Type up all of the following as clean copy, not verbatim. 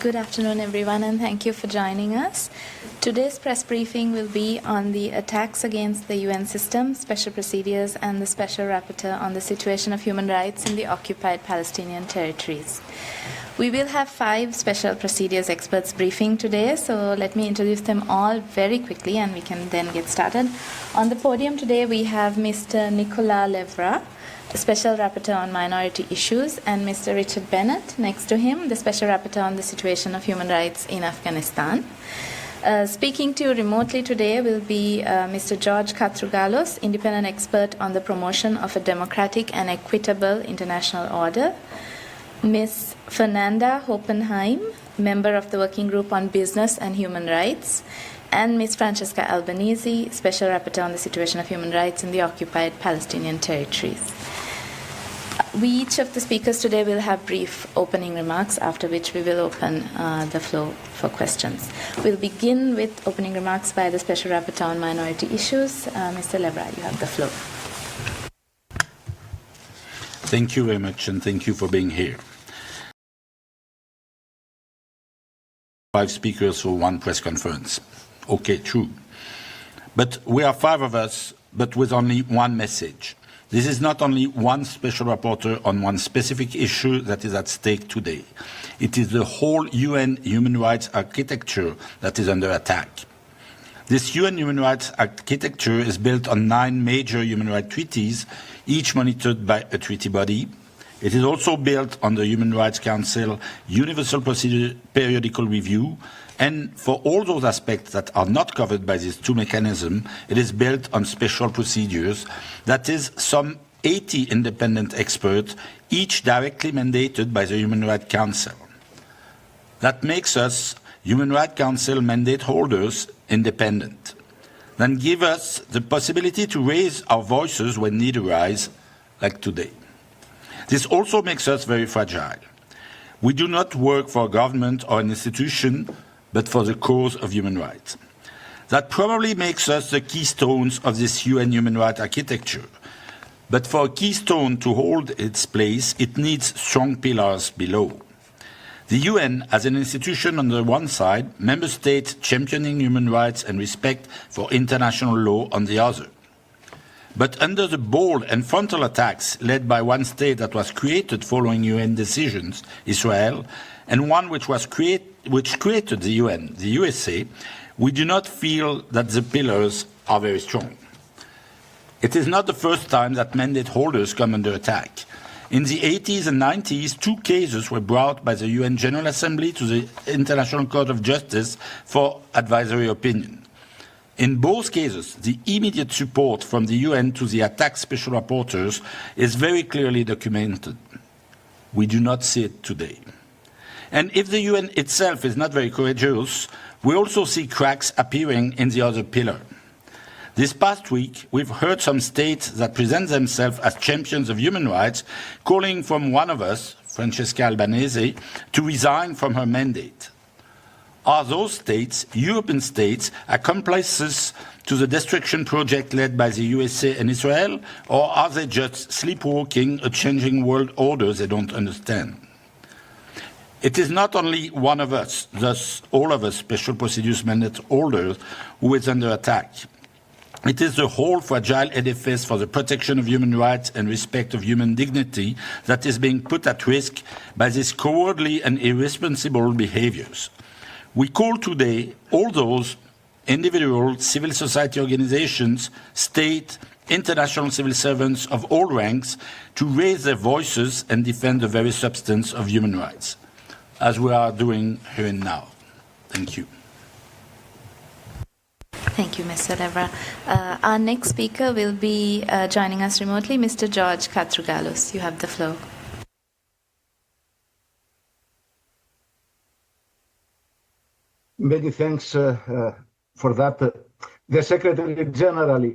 Good afternoon, everyone, and thank you for joining us. Today's press briefing will be on the attacks against the UN system, special procedures, and the Special Rapporteur on the situation of human rights in the occupied Palestinian territories. We will have 5 special procedures experts briefing today, so let me introduce them all very quickly and we can then get started. On the podium today we have Mr. Nicolas Levra, the Special Rapporteur on Minority Issues, and Mr. Richard Bennett, next to him, the Special Rapporteur on the situation of human rights in Afghanistan. Speaking to you remotely today will be Mr. George Katrougalos, independent expert on the promotion of a democratic and equitable international order, Ms. Fernanda Hoppenheim, member of the Working Group on Business and Human Rights, and Ms. Francesca Albanese, Special Rapporteur on the situation of human rights in the occupied Palestinian territories. Each of the speakers today will have brief opening remarks, after which we will open the floor for questions. We'll begin with opening remarks by the Special Rapporteur on Minority Issues. Mr. Levra, you have the floor. Thank you very much, and thank you for being here. 5 speakers for 1 press conference. Okay, true. But we are 5 of us, but with only 1 message. This is not only 1 special rapporteur on 1 specific issue that is at stake today. It is the whole UN human rights architecture that is under attack. This UN human rights architecture is built on 9 major human rights treaties, each monitored by a treaty body. It is also built on the Human Rights Council Universal Procedure Periodical Review, and for all those aspects that are not covered by these 2 mechanisms, it is built on special procedures, that is, some 80 independent experts, each directly mandated by the Human Rights Council. That makes us, Human Rights Council mandate holders, independent. Then give us the possibility to raise our voices when need arise, like today. This also makes us very fragile. We do not work for a government or an institution, but for the cause of human rights. That probably makes us the keystones of this UN human rights architecture. But for a keystone to hold its place, it needs strong pillars below. The UN as an institution on the one side, member states championing human rights and respect for international law on the other. But under the bold and frontal attacks led by 1 state that was created following UN decisions, Israel, and one which created the UN, the USA, we do not feel that the pillars are very strong. It is not the first time that mandate holders come under attack. In the 80s and 90s, 2 cases were brought by the UN General Assembly to the International Court of Justice for advisory opinion. In both cases, the immediate support from the UN to the attack special rapporteurs is very clearly documented. We do not see it today. And if the UN itself is not very courageous, we also see cracks appearing in the other pillar. This past week, we've heard some states that present themselves as champions of human rights calling from one of us, Francesca Albanese, to resign from her mandate. Are those states, European states, accomplices to the destruction project led by the USA and Israel, or are they just sleepwalking a changing world order they don't understand? It is not only one of us, thus all of us special procedures mandate holders, who is under attack. It is the whole fragile edifice for the protection of human rights and respect of human dignity that is being put at risk by these cowardly and irresponsible behaviors. We call today all those individual civil society organizations, state, international civil servants of all ranks to raise their voices and defend the very substance of human rights, as we are doing here and now. Thank you. Thank you, Mr. Levra. Our next speaker will be joining us remotely, Mr. George Katrougalos. You have the floor. Many thanks for that. The Secretary General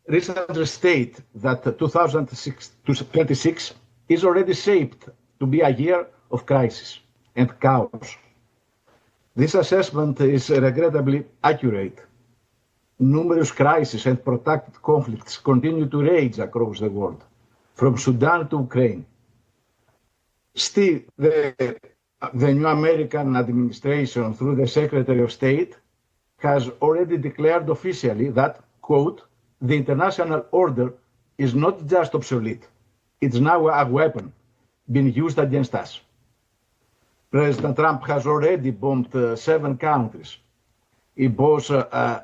recently stated that 2026 is already shaped to be a year of crisis and chaos. This assessment is regrettably accurate. Numerous crises and protracted conflicts continue to rage across the world, from Sudan to Ukraine. Still, the the new American administration, through the Secretary of State, has already declared officially that, quote, the international order is not just obsolete, it's now a weapon being used against us. President Trump has already bombed 7 countries. He imposed an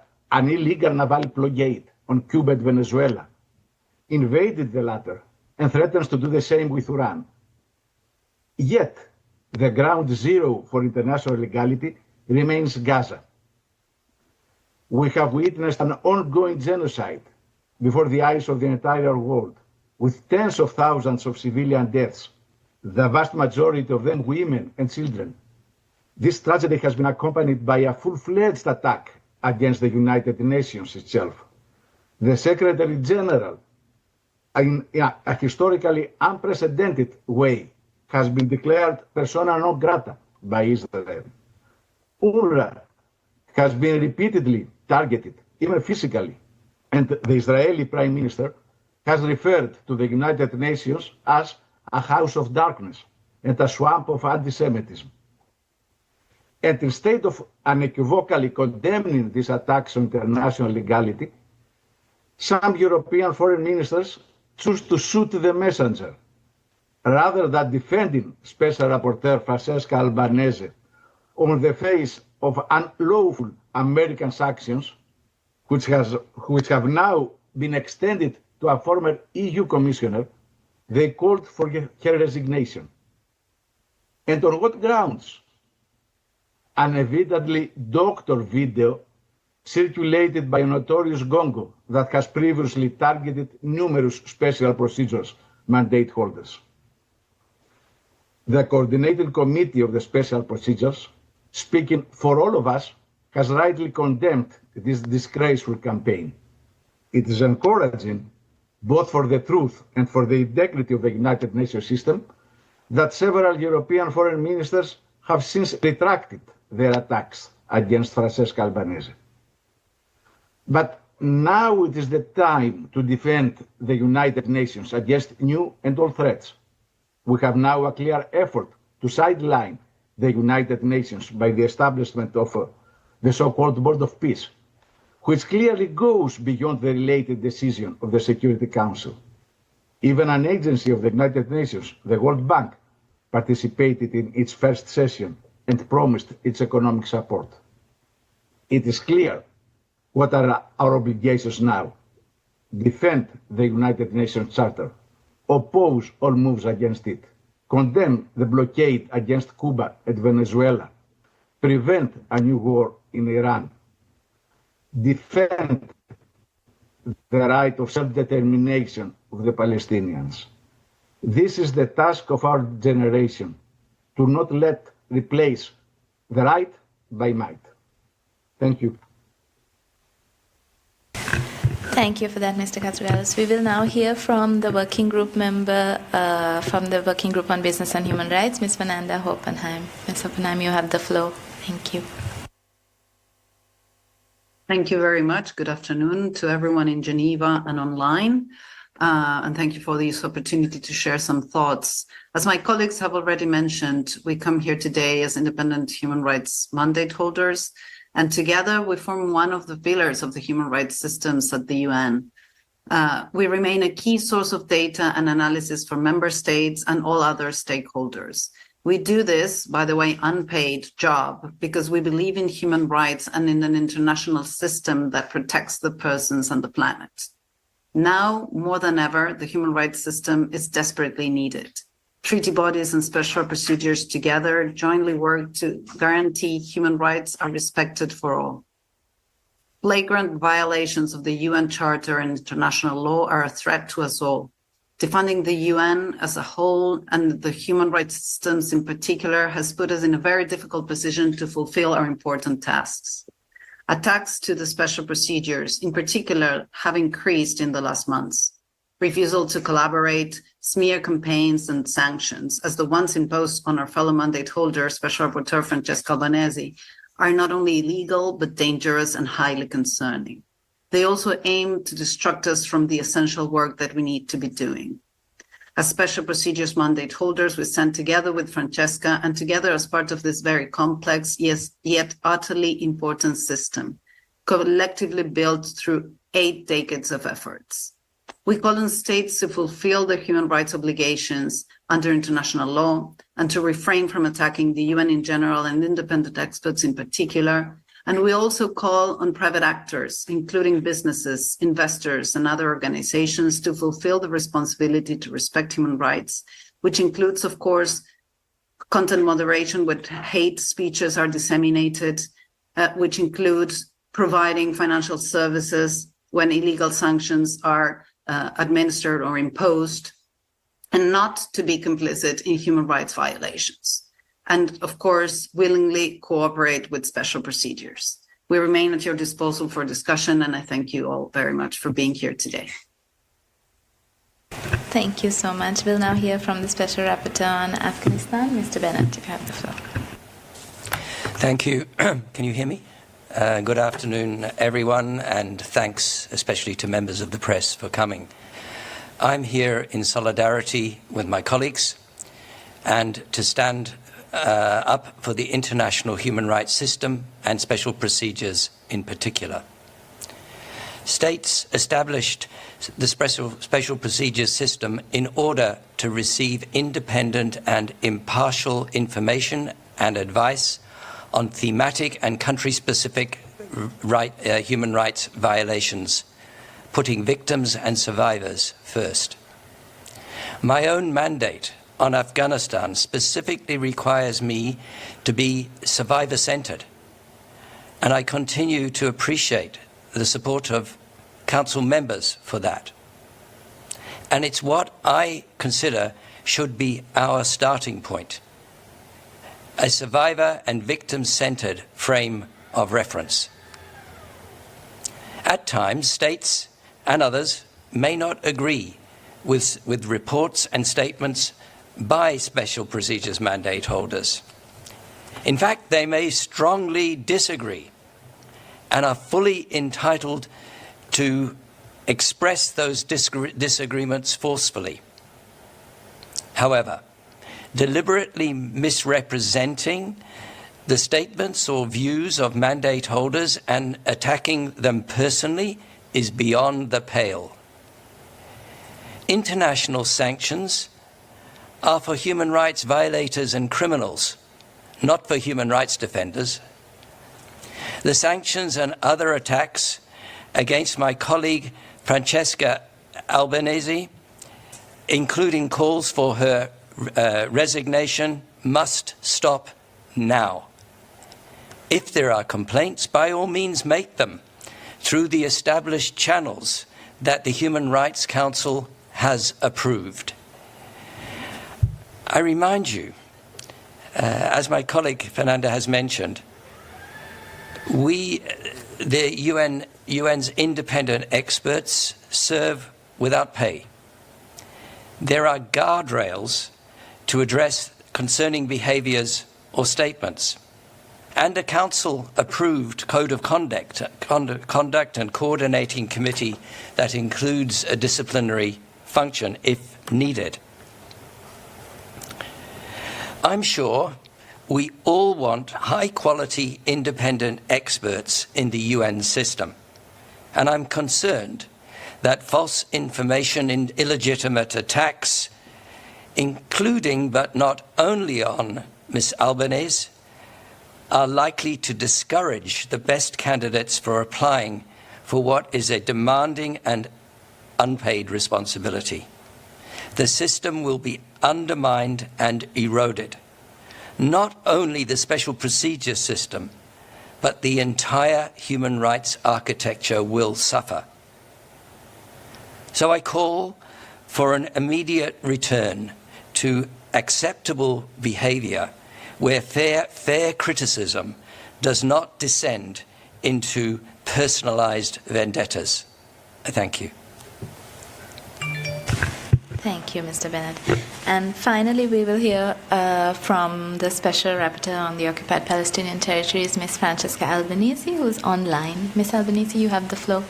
illegal naval blockade on Cuba and Venezuela, invaded the latter, and threatens to do the same with Iran. Yet, the ground zero for international legality remains Gaza. We have witnessed an ongoing genocide before the eyes of the entire world, with tens of thousands of civilian deaths, the vast majority of them women and children. This tragedy has been accompanied by a full-fledged attack against the United Nations itself. The Secretary General, in a historically unprecedented way, has been declared persona non grata by Israel. UNRWA has been repeatedly targeted, even physically, and the Israeli Prime Minister has referred to the United Nations as a house of darkness and a swamp of anti-Semitism. And instead of unequivocally condemning these attacks on international legality, some European foreign ministers choose to shoot the messenger, rather than defending Special Rapporteur Francesca Albanese on the face of unlawful American sanctions, which have now been extended to a former EU commissioner. They called for her resignation. And on what grounds? An evidently doctored video circulated by a notorious gongo that has previously targeted numerous special procedures mandate holders. The coordinating committee of the special procedures, speaking for all of us, has rightly condemned this disgraceful campaign. It is encouraging, both for the truth and for the integrity of the United Nations system, that several European foreign ministers have since retracted their attacks against Francesca Albanese. But now it is the time to defend the United Nations against new and old threats. We have now a clear effort to sideline the United Nations by the establishment of the so-called Board of Peace, which clearly goes beyond the related decision of the Security Council. Even an agency of the United Nations, the World Bank, participated in its first session and promised its economic support. It is clear what are our obligations now. Defend the United Nations Charter, oppose all moves against it, condemn the blockade against Cuba and Venezuela, prevent a new war in Iran, defend the right of self-determination of the Palestinians. This is the task of our generation, to not let replace the right by might. Thank you. Thank you for that, Mr. Katsougalis. We will now hear from the working group member from the Working Group on Business and Human Rights, Ms. Fernanda Hoppenheim. Ms. Hoppenheim, you have the floor. Thank you. Thank you very much. Good afternoon to everyone in Geneva and online. And thank you for this opportunity to share some thoughts. As my colleagues have already mentioned, we come here today as independent human rights mandate holders, and together we form one of the pillars of the human rights systems at the UN. We remain a key source of data and analysis for member states and all other stakeholders. We do this, by the way, unpaid job because we believe in human rights and in an international system that protects the persons and the planet. Now, more than ever, the human rights system is desperately needed. Treaty bodies and special procedures together jointly work to guarantee human rights are respected for all. Flagrant violations of the UN Charter and international law are a threat to us all. Defunding the UN as a whole and the human rights systems in particular has put us in a very difficult position to fulfill our important tasks. Attacks to the special procedures, in particular, have increased in the last months. Refusal to collaborate, smear campaigns, and sanctions, as the ones imposed on our fellow mandate holder, Special Rapporteur Francesca Albanese, are not only illegal, but dangerous and highly concerning. They also aim to distract us from the essential work that we need to be doing. As special procedures mandate holders, we stand together with Francesca and together as part of this very complex, yet utterly important system, collectively built through 8 decades of efforts. We call on states to fulfill their human rights obligations under international law and to refrain from attacking the UN in general and independent experts in particular. And we also call on private actors, including businesses, investors, and other organizations, to fulfill the responsibility to respect human rights, which includes, of course, content moderation when hate speeches are disseminated, which includes providing financial services when illegal sanctions are administered or imposed, and not to be complicit in human rights violations. And of course, willingly cooperate with special procedures. We remain at your disposal for discussion, and I thank you all very much for being here today. Thank you so much. We'll now hear from the Special Rapporteur on Afghanistan, Mr. Bennett. You have the floor. Thank you. Can you hear me? Good afternoon, everyone, and thanks especially to members of the press for coming. I'm here in solidarity with my colleagues and to stand up for the international human rights system and special procedures in particular. States established the special procedures system in order to receive independent and impartial information and advice on thematic and country-specific human rights violations, putting victims and survivors first. My own mandate on Afghanistan specifically requires me to be survivor-centered, and I continue to appreciate the support of Council members for that. And it's what I consider should be our starting point: a survivor and victim-centered frame of reference. At times, states and others may not agree with reports and statements by special procedures mandate holders. In fact, they may strongly disagree and are fully entitled to express those disagreements forcefully. However, deliberately misrepresenting the statements or views of mandate holders and attacking them personally is beyond the pale. International sanctions are for human rights violators and criminals, not for human rights defenders. The sanctions and other attacks against my colleague Francesca Albanese, including calls for her resignation, must stop now. If there are complaints, by all means make them through the established channels that the Human Rights Council has approved. I remind you, as my colleague Fernanda has mentioned, the UN's independent experts serve without pay. There are guardrails to address concerning behaviours or statements, and a council-approved code of conduct and coordinating committee that includes a disciplinary function if needed. I'm sure we all want high-quality independent experts in the UN system, and I'm concerned that false information and illegitimate attacks, including but not only on Ms. Albanese, are likely to discourage the best candidates for applying for what is a demanding and unpaid responsibility. The system will be undermined and eroded. Not only the special procedure system, but the entire human rights architecture will suffer. So I call for an immediate return to acceptable behaviour where fair criticism does not descend into personalised vendettas. Thank you. Thank you, Mr. Bennett. And finally, we will hear from the Special Rapporteur on the occupied Palestinian territories, Ms. Francesca Albanese, who is online. Ms. Albanese, you have the floor.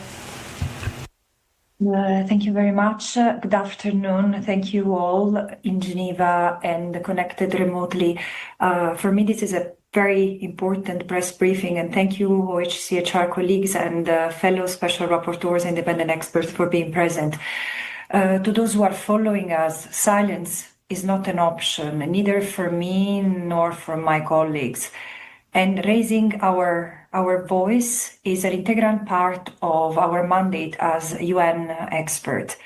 Thank you very much. Good afternoon. Thank you all in Geneva and connected remotely. For me, this is a very important press briefing, and thank you, OHCHR colleagues and fellow special rapporteurs, independent experts for being present. To those who are following us, silence is not an option, neither for me nor for my colleagues. And raising our voice is an integral part of our mandate as UN expert.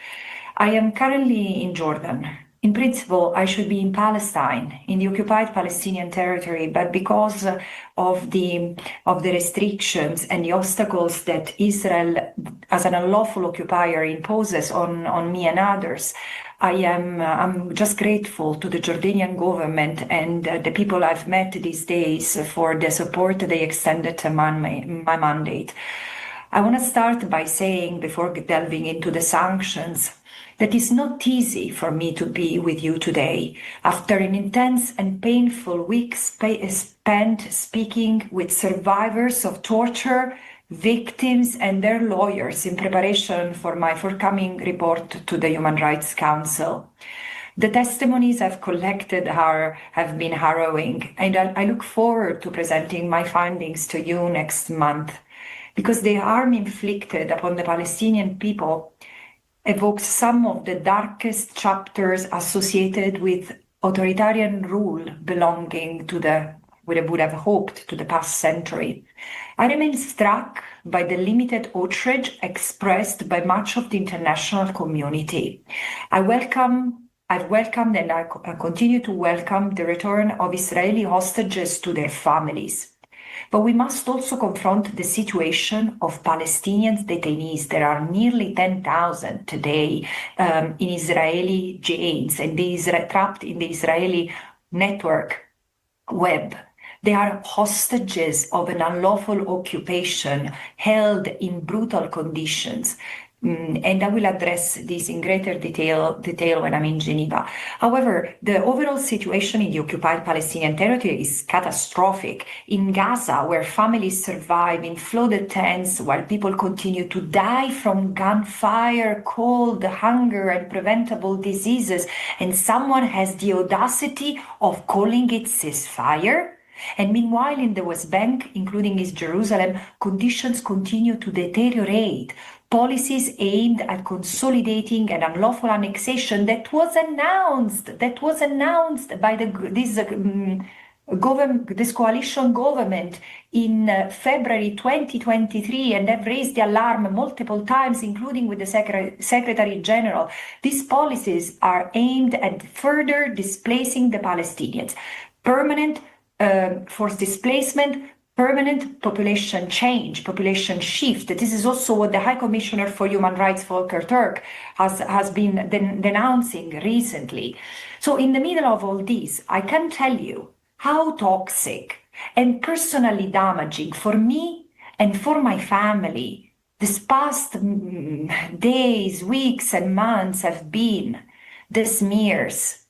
I am currently in Jordan. In principle, I should be in Palestine, in the occupied Palestinian territory, but because of the restrictions and the obstacles that Israel, as an unlawful occupier, imposes on me and others, I'm just grateful to the Jordanian government and the people I've met these days for the support they extended to my mandate. I want to start by saying, before delving into the sanctions, that it's not easy for me to be with you today. After an intense and painful week spent speaking with survivors of torture, victims and their lawyers in preparation for my forthcoming report to the Human Rights Council. The testimonies I've collected have been harrowing, and I look forward to presenting my findings to you next month, because the harm inflicted upon the Palestinian people evokes some of the darkest chapters associated with authoritarian rule belonging to we would have hoped, to the past century. I remain struck by the limited outrage expressed by much of the international community. I've welcomed and I continue to welcome the return of Israeli hostages to their families. But we must also confront the situation of Palestinian detainees. There are nearly 10,000 today in Israeli jails and trapped in the Israeli network web. They are hostages of an unlawful occupation held in brutal conditions. And I will address this in greater detail when I'm in Geneva. However, the overall situation in the occupied Palestinian territory is catastrophic. In Gaza, where families survive in flooded tents while people continue to die from gunfire, cold, hunger, and preventable diseases, and someone has the audacity of calling it ceasefire. And meanwhile, in the West Bank, including East Jerusalem, conditions continue to deteriorate. Policies aimed at consolidating an unlawful annexation that was announced by this coalition government in February 2023, and have raised the alarm multiple times, including with the Secretary General. These policies are aimed at further displacing the Palestinians. Permanent forced displacement, permanent population change, population shift. This is also what the High Commissioner for Human Rights, Volker Turk, has been denouncing recently. So in the middle of all this, I can tell you how toxic and personally damaging for me and for my family this past days, weeks and months have been. The smears,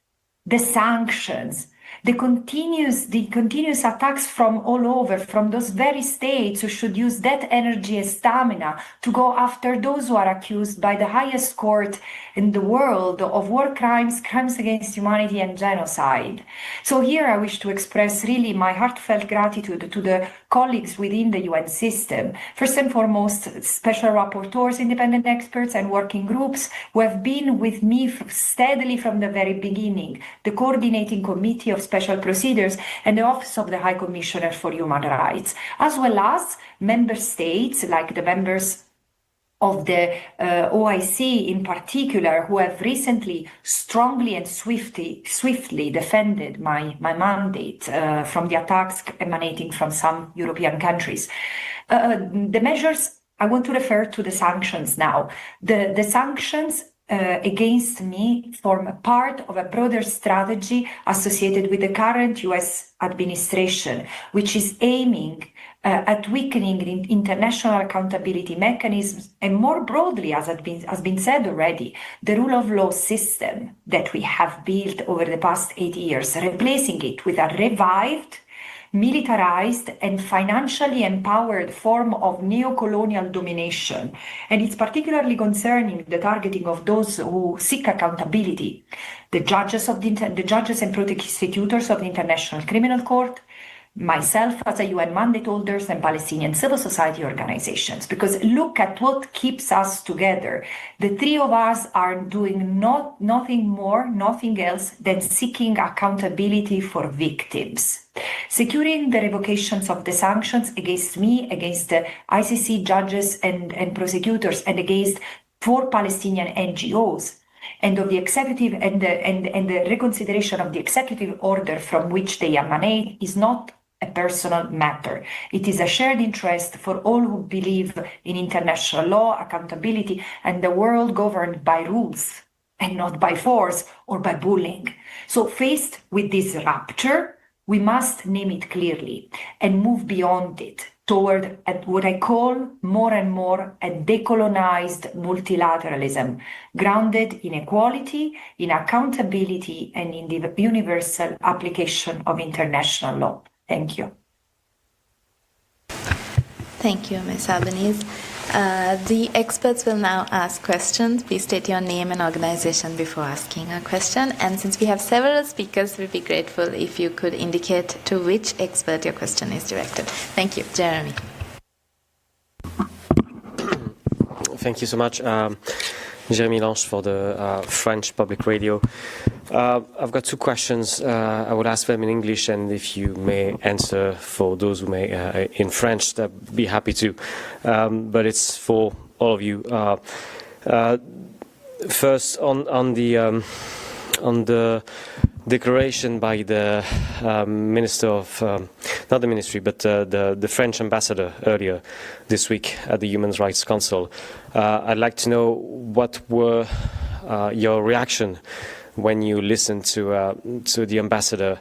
the sanctions, the continuous attacks from all over, from those very states who should use that energy and stamina to go after those who are accused by the highest court in the world of war crimes, crimes against humanity, and genocide. So here I wish to express really my heartfelt gratitude to the colleagues within the UN system. First and foremost, special rapporteurs, independent experts, and working groups who have been with me steadily from the very beginning, the coordinating committee of special procedures, and the Office of the High Commissioner for Human Rights, as well as member states like the members of the OIC in particular, who have recently strongly and swiftly defended my mandate from the attacks emanating from some European countries. The measures, I want to refer to the sanctions now. The sanctions against me form a part of a broader strategy associated with the current US administration, which is aiming at weakening the international accountability mechanisms, and more broadly, as has been said already, the rule of law system that we have built over the past 8 years, replacing it with a revived militarized and financially empowered form of neo-colonial domination. And it's particularly concerning the targeting of those who seek accountability, the judges and prosecutors of the International Criminal Court, myself as a UN mandate holders, and Palestinian civil society organizations. Because look at what keeps us together. The three of us are doing nothing more, nothing else than seeking accountability for victims. Securing the revocations of the sanctions against me, against the ICC judges and prosecutors, and against 4 Palestinian NGOs, and of the executive and the reconsideration of the executive order from which they emanate is not a personal matter. It is a shared interest for all who believe in international law, accountability, and the world governed by rules and not by force or by bullying. So faced with this rupture, we must name it clearly and move beyond it toward what I call more and more a decolonized multilateralism, grounded in equality, in accountability, and in the universal application of international law. Thank you. Thank you, Ms. Albanese. The experts will now ask questions. Please state your name and organization before asking a question. And since we have several speakers, we'd be grateful if you could indicate to which expert your question is directed. Thank you. Jeremy. Thank you so much. Jeremy Lange for the French Public Radio. I've got 2 questions. I will ask them in English, and if you may answer for those who may in French, I'd be happy to. But it's for all of you. First, on the declaration by the minister of, not the ministry, but the French ambassador earlier this week at the Human Rights Council. I'd like to know what were your reaction when you listened to the ambassador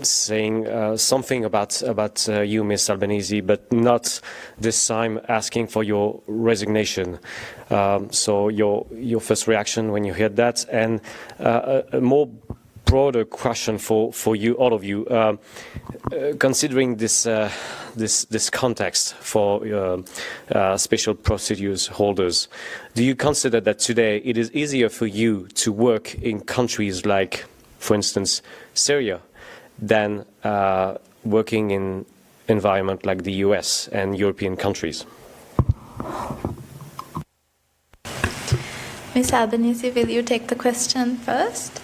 saying something about you, Ms. Albanese, but not this time asking for your resignation. So your first reaction when you heard that, and a more broader question for you, all of you, considering this context for special procedures holders, do you consider that today it is easier for you to work in countries like, for instance, Syria, than working in environment like the US and European countries? Ms. Albanese, will you take the question first?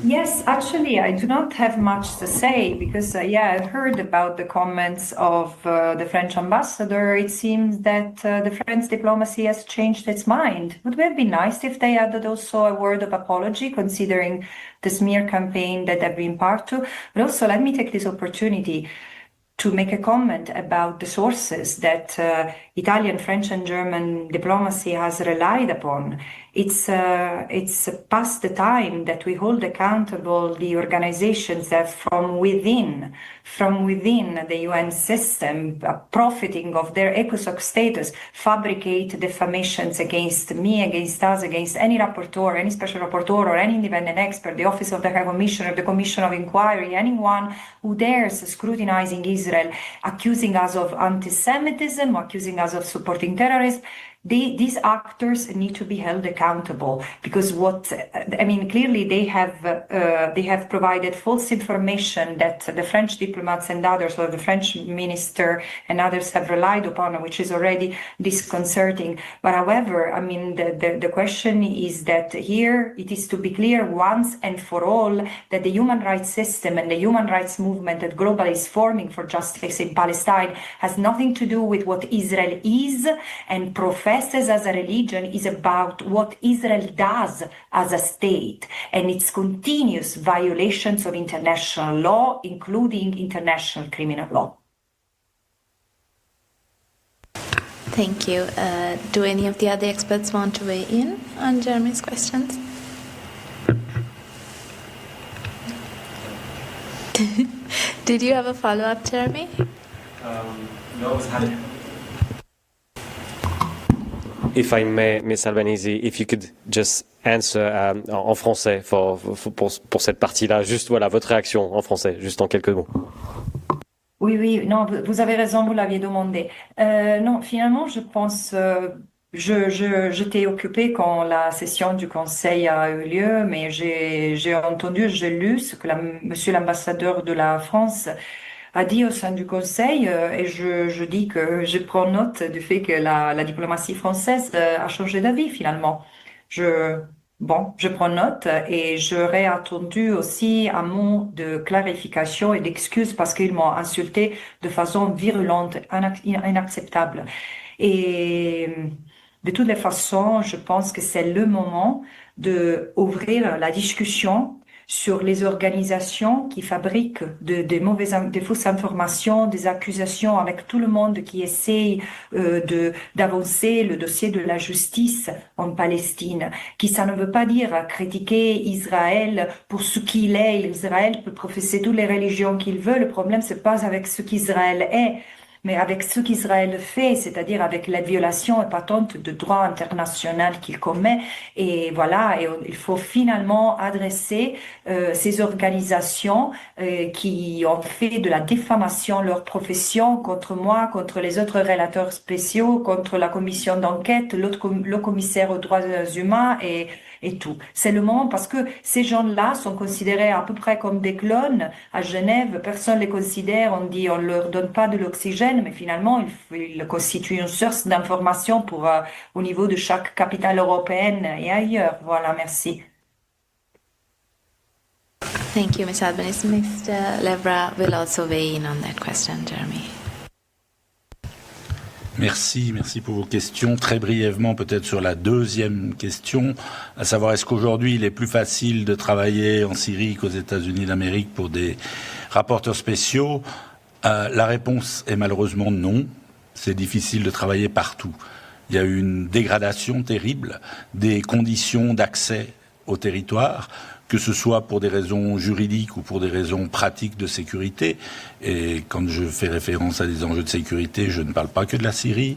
Yes, actually, I do not have much to say because, I heard about the comments of the French ambassador. It seems that the French diplomacy has changed its mind. Would it be nice if they added also a word of apology, considering the smear campaign that they've been part to? But also, let me take this opportunity to make a comment about the sources that Italian, French, and German diplomacy has relied upon. It's past the time that we hold accountable the organizations that from within the UN system, profiting of their ECOSOC status, fabricate defamations against me, against us, against any rapporteur, any special rapporteur, or any independent expert, the Office of the High Commissioner, the Commission of Inquiry, anyone who dares scrutinizing Israel, accusing us of anti-Semitism, accusing us of supporting terrorism. These actors need to be held accountable because clearly they have provided false information that the French diplomats and others, or the French minister and others, have relied upon, which is already disconcerting. But however, the question is that here it is to be clear once and for all that the human rights system and the human rights movement that globally is forming for justice in Palestine has nothing to do with what Israel is and professes as a religion. Is about what Israel does as a state and its continuous violations of international law, including international criminal law. Thank you. Do any of the other experts want to weigh in on Jeremy's questions? Did you have a follow-up, Jeremy? No, if I may, Ms. Albanese, if you could just answer en français pour cette partie-là, juste voilà votre réaction en français, juste en quelques mots. Oui, non, vous avez raison, vous l'aviez demandé. Non, finalement, je pense, j'étais occupée quand la session du Conseil a eu lieu, mais j'ai entendu, j'ai lu ce que Monsieur l'ambassadeur de la France a dit au sein du Conseil, et je dis que je prends note du fait que la diplomatie française a changé d'avis finalement. Je prends note et j'aurais attendu aussi un mot de clarification et d'excuse parce qu'ils m'ont insulté de façon virulente, inacceptable. Et de toutes les façons, je pense que c'est le moment de ouvrir la discussion sur les organisations qui fabriquent des fausses informations, des accusations avec tout le monde qui essaye d'avancer le dossier de la justice en Palestine, qui ça ne veut pas dire critiquer Israël pour ce qu'il est. Israël peut professer toutes les religions qu'il veut. Le problème, c'est pas avec ce qu'Israël est, mais avec ce qu'Israël fait, c'est-à-dire avec la violation épatante de droit international qu'il commet. Et voilà, et il faut finalement adresser ces organisations qui ont fait de la diffamation leur profession contre moi, contre les autres relateurs spéciaux, contre la commission d'enquête, le commissaire aux droits humains et tout. C'est le moment parce que ces gens-là sont considérés à peu près comme des clones. À Genève, personne les considère, on dit on leur donne pas de l'oxygène, mais finalement, ils constituent une source d'information pour au niveau de chaque capitale européenne et ailleurs. Voilà, merci. Thank you, Ms. Albanese. Mr. Levra will also weigh in on that question, Jeremy. Merci pour vos questions. Très brièvement, peut-être sur la deuxième question, à savoir est-ce qu'aujourd'hui il est plus facile de travailler en Syrie qu'aux États-Unis d'Amérique pour des rapporteurs spéciaux? La réponse est malheureusement non. C'est difficile de travailler partout. Il y a eu une dégradation terrible des conditions d'accès au territoire, que ce soit pour des raisons juridiques ou pour des raisons pratiques de sécurité. Et quand je fais référence à des enjeux de sécurité, je ne parle pas que de la Syrie.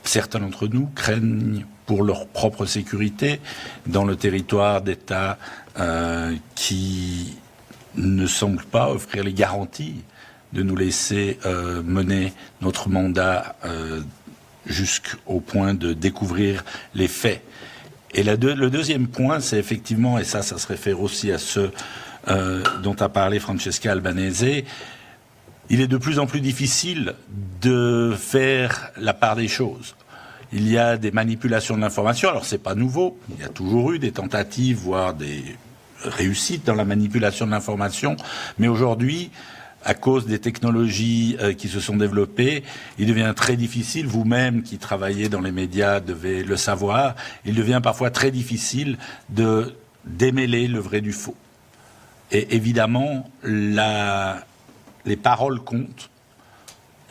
Certains d'entre nous craignent pour leur propre sécurité dans le territoire d'États qui ne semblent pas offrir les garanties de nous laisser mener notre mandat jusqu'au point de découvrir les faits. Et le deuxième point, c'est effectivement, et ça se réfère aussi à ce dont a parlé Francesca Albanese, il est de plus en plus difficile de faire la part des choses. Il y a des manipulations de l'information, alors c'est pas nouveau, il y a toujours eu des tentatives, voire des réussites dans la manipulation de l'information, mais aujourd'hui, à cause des technologies qui se sont développées, il devient très difficile, vous-même qui travaillez dans les médias devez le savoir, il devient parfois très difficile de démêler le vrai du faux. Et évidemment, les paroles comptent.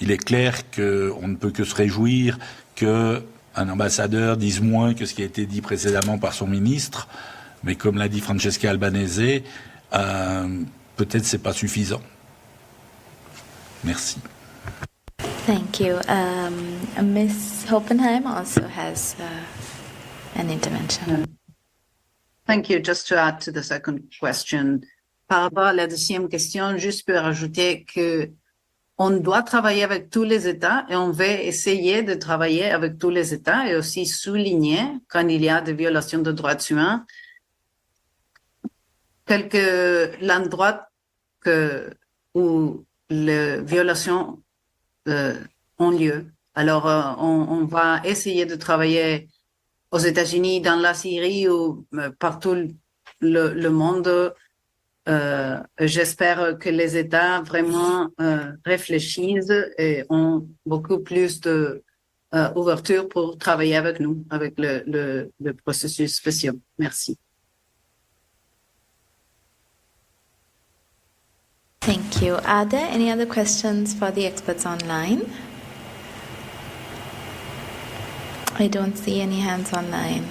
Il est clair qu'on ne peut que se réjouir qu'un ambassadeur dise moins que ce qui a été dit précédemment par son ministre, mais comme l'a dit Francesca Albanese, peut-être c'est pas suffisant. Merci. Thank you. Ms. Hoppenheim also has an intervention. Thank you. Just to add to the second question, par rapport à la deuxième question, juste pour ajouter que on doit travailler avec tous les États et on va essayer de travailler avec tous les États et aussi souligner quand il y a des violations de droits humains, l'endroit où les violations ont lieu. Alors, on va essayer de travailler aux États-Unis, dans la Syrie ou partout le monde. J'espère que les États vraiment réfléchissent et ont beaucoup plus de ouverture pour travailler avec nous, avec le processus spécial. Merci. Thank you. Are there any other questions for the experts online? I don't see any hands online.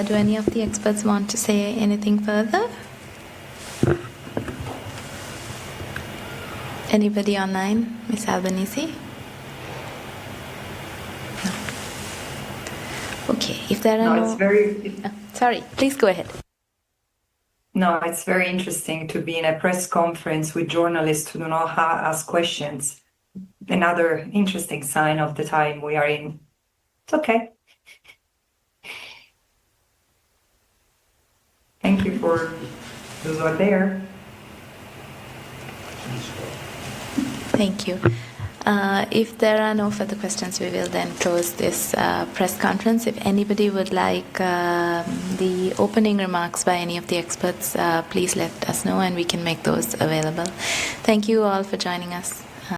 Do any of the experts want to say anything further? Anybody online? Ms. Albanese? No. Okay, if there are it's very... sorry, please go ahead. No, it's very interesting to be in a press conference with journalists who do not ask questions. Another interesting sign of the time we are in. It's okay. Thank you for those who are there. Thank you. If there are no further questions, we will then close this press conference. If anybody would like the opening remarks by any of the experts, please let us know and we can make those available. Thank you all for joining us.